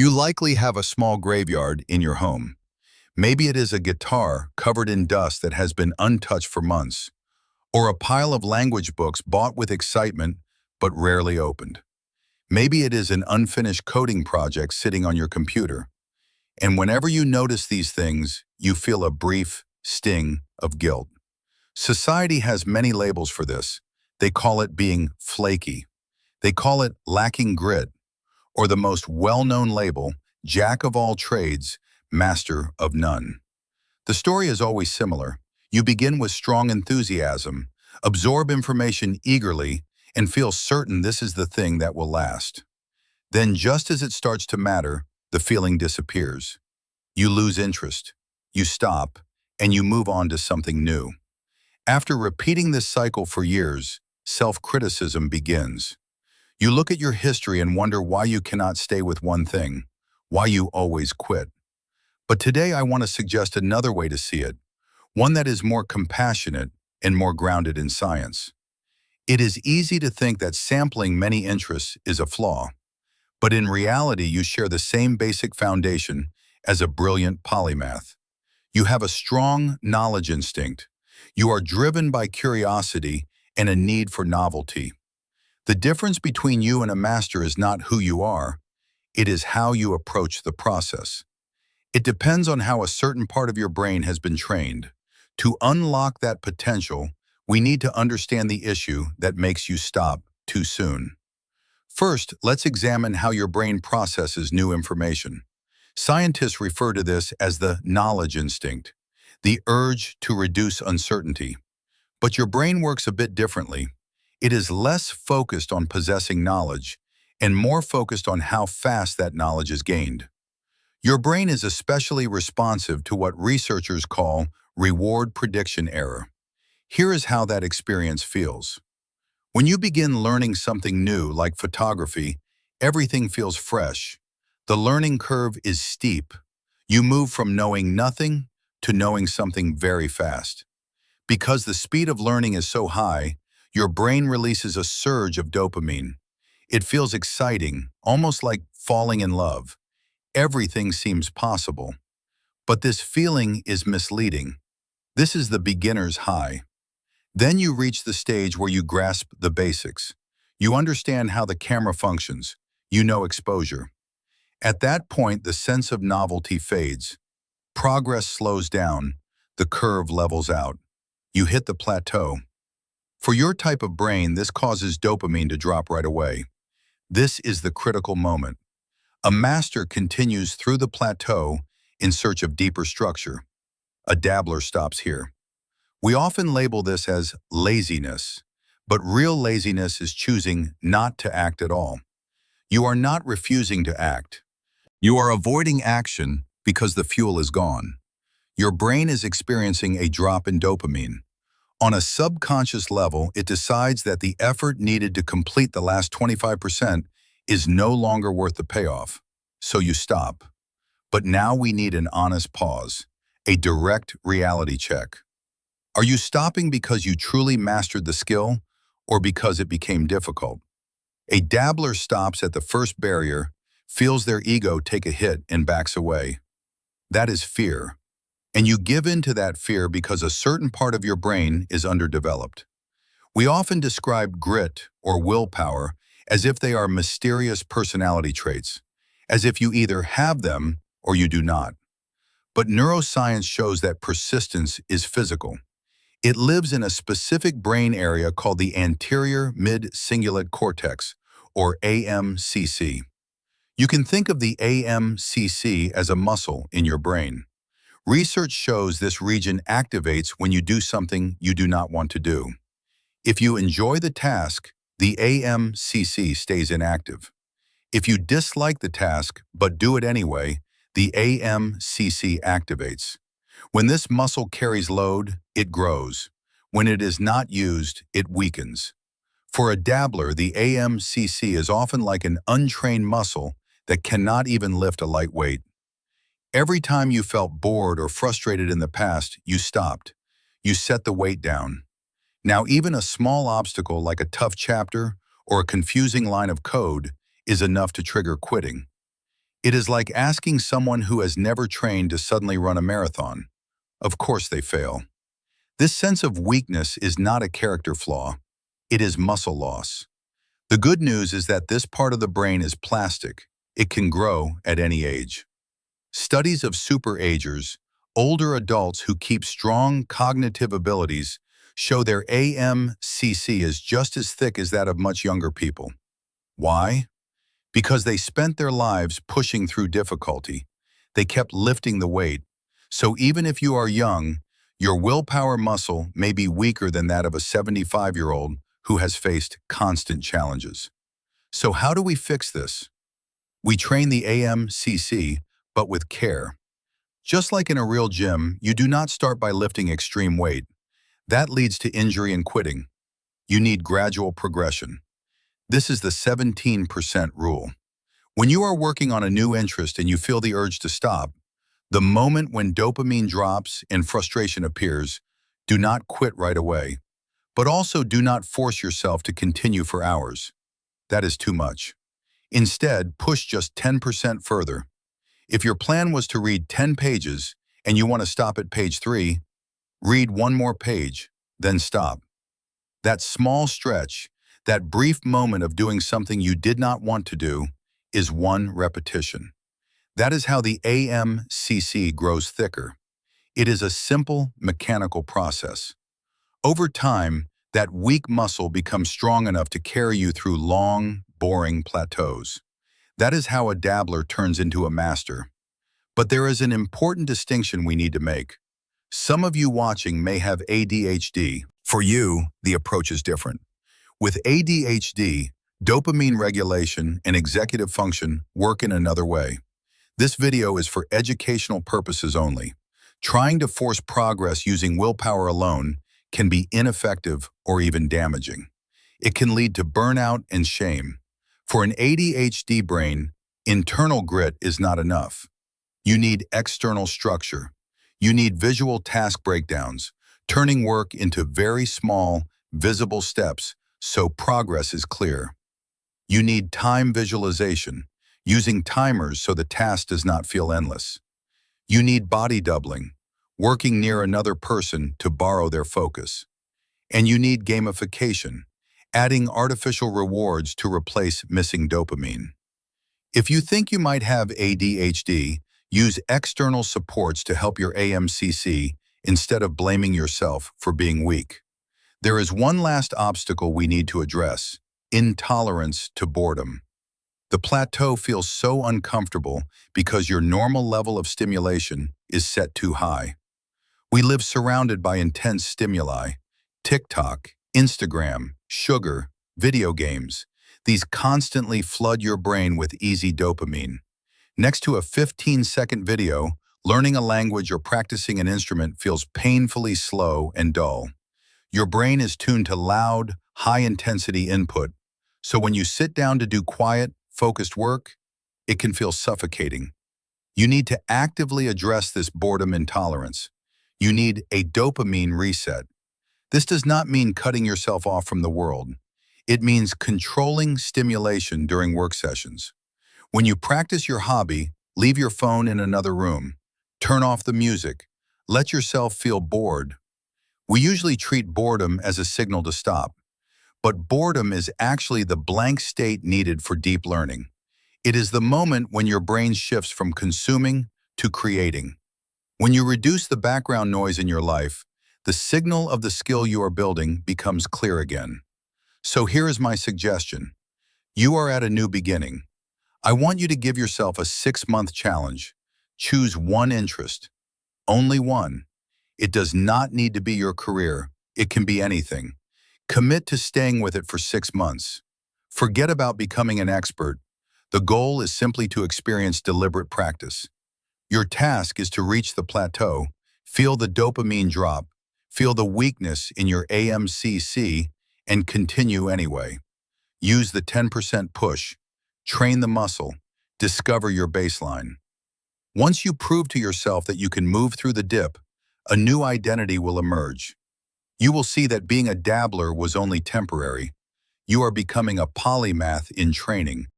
You likely have a small graveyard in your home. Maybe it is a guitar covered in dust that has been untouched for months, or a pile of language books bought with excitement but rarely opened. Maybe it is an unfinished coding project sitting on your computer. And whenever you notice these things, you feel a brief sting of guilt. Society has many labels for this. They call it being flaky. They call it lacking grit, or the most well-known label, jack of all trades, master of none. The story is always similar. You begin with strong enthusiasm, absorb information eagerly, and feel certain this is the thing that will last. Then just as it starts to matter, the feeling disappears. You lose interest, you stop, and you move on to something new. After repeating this cycle for years, self-criticism begins. You look at your history and wonder why you cannot stay with one thing, why you always quit. But today I want to suggest another way to see it, one that is more compassionate and more grounded in science. It is easy to think that sampling many interests is a flaw, but in reality you share the same basic foundation as a brilliant polymath. You have a strong knowledge instinct. You are driven by curiosity and a need for novelty. The difference between you and a master is not who you are, it is how you approach the process. It depends on how a certain part of your brain has been trained. To unlock that potential, we need to understand the issue that makes you stop too soon. First, let's examine how your brain processes new information. Scientists refer to this as the knowledge instinct, the urge to reduce uncertainty. But your brain works a bit differently. It is less focused on possessing knowledge and more focused on how fast that knowledge is gained. Your brain is especially responsive to what researchers call reward prediction error. Here is how that experience feels. When you begin learning something new, like photography, everything feels fresh. The learning curve is steep. You move from knowing nothing to knowing something very fast. Because the speed of learning is so high, your brain releases a surge of dopamine. It feels exciting, almost like falling in love. Everything seems possible. But this feeling is misleading. This is the beginner's high. Then you reach the stage where you grasp the basics. You understand how the camera functions. You know exposure. At that point, the sense of novelty fades. Progress slows down. The curve levels out. You hit the plateau. For your type of brain, this causes dopamine to drop right away. This is the critical moment. A master continues through the plateau in search of deeper structure. A dabbler stops here. We often label this as laziness, but real laziness is choosing not to act at all. You are not refusing to act. You are avoiding action because the fuel is gone. Your brain is experiencing a drop in dopamine. On a subconscious level, it decides that the effort needed to complete the last 25% is no longer worth the payoff. So you stop. But now we need an honest pause, a direct reality check. Are you stopping because you truly mastered the skill or because it became difficult? A dabbler stops at the first barrier, feels their ego take a hit and backs away. That is fear. And you give in to that fear because a certain part of your brain is underdeveloped. We often describe grit or willpower as if they are mysterious personality traits, as if you either have them or you do not. But neuroscience shows that persistence is physical. It lives in a specific brain area called the anterior mid-cingulate cortex, or AMCC. You can think of the AMCC as a muscle in your brain. Research shows this region activates when you do something you do not want to do. If you enjoy the task, the AMCC stays inactive. If you dislike the task but do it anyway, the AMCC activates. When this muscle carries load, it grows. When it is not used, it weakens. For a dabbler, the AMCC is often like an untrained muscle that cannot even lift a light weight. Every time you felt bored or frustrated in the past, you stopped. You set the weight down. Now, even a small obstacle like a tough chapter or a confusing line of code is enough to trigger quitting. It is like asking someone who has never trained to suddenly run a marathon. Of course they fail. This sense of weakness is not a character flaw. It is muscle loss. The good news is that this part of the brain is plastic. It can grow at any age. Studies of superagers, older adults who keep strong cognitive abilities, show their AMCC is just as thick as that of much younger people. Why? Because they spent their lives pushing through difficulty. They kept lifting the weight. So even if you are young, your willpower muscle may be weaker than that of a 75-year-old who has faced constant challenges. So how do we fix this? We train the AMCC, but with care. Just like in a real gym, you do not start by lifting extreme weight. That leads to injury and quitting. You need gradual progression. This is the 17% rule. When you are working on a new interest and you feel the urge to stop, the moment when dopamine drops and frustration appears, do not quit right away. But also do not force yourself to continue for hours. That is too much. Instead, push just 10% further. If your plan was to read 10 pages and you want to stop at page 3, read one more page, then stop. That small stretch, that brief moment of doing something you did not want to do, is one repetition. That is how the AMCC grows thicker. It is a simple, mechanical process. Over time, that weak muscle becomes strong enough to carry you through long, boring plateaus. That is how a dabbler turns into a master. But there is an important distinction we need to make. Some of you watching may have ADHD. For you, the approach is different. With ADHD, dopamine regulation and executive function work in another way. This video is for educational purposes only. Trying to force progress using willpower alone can be ineffective or even damaging. It can lead to burnout and shame. For an ADHD brain, internal grit is not enough. You need external structure. You need visual task breakdowns, turning work into very small, visible steps so progress is clear. You need time visualization, using timers so the task does not feel endless. You need body doubling, working near another person to borrow their focus. And you need gamification, adding artificial rewards to replace missing dopamine. If you think you might have ADHD, use external supports to help your AMCC instead of blaming yourself for being weak. There is one last obstacle we need to address: intolerance to boredom. The plateau feels so uncomfortable because your normal level of stimulation is set too high. We live surrounded by intense stimuli: TikTok, Instagram, sugar, video games. These constantly flood your brain with easy dopamine. Next to a 15-second video, learning a language or practicing an instrument feels painfully slow and dull. Your brain is tuned to loud, high-intensity input, so when you sit down to do quiet, focused work, it can feel suffocating. You need to actively address this boredom intolerance. You need a dopamine reset. This does not mean cutting yourself off from the world. It means controlling stimulation during work sessions. When you practice your hobby, leave your phone in another room. Turn off the music. Let yourself feel bored. We usually treat boredom as a signal to stop. But boredom is actually the blank state needed for deep learning. It is the moment when your brain shifts from consuming to creating. When you reduce the background noise in your life, the signal of the skill you are building becomes clear again. So here is my suggestion. You are at a new beginning. I want you to give yourself a 6-month challenge. Choose one interest. Only one. It does not need to be your career. It can be anything. Commit to staying with it for 6 months. Forget about becoming an expert. The goal is simply to experience deliberate practice. Your task is to reach the plateau, feel the dopamine drop, feel the weakness in your AMCC, and continue anyway. Use the 10% push. Train the muscle. Discover your baseline. Once you prove to yourself that you can move through the dip, a new identity will emerge. You will see that being a dabbler was only temporary. You are becoming a polymath in training.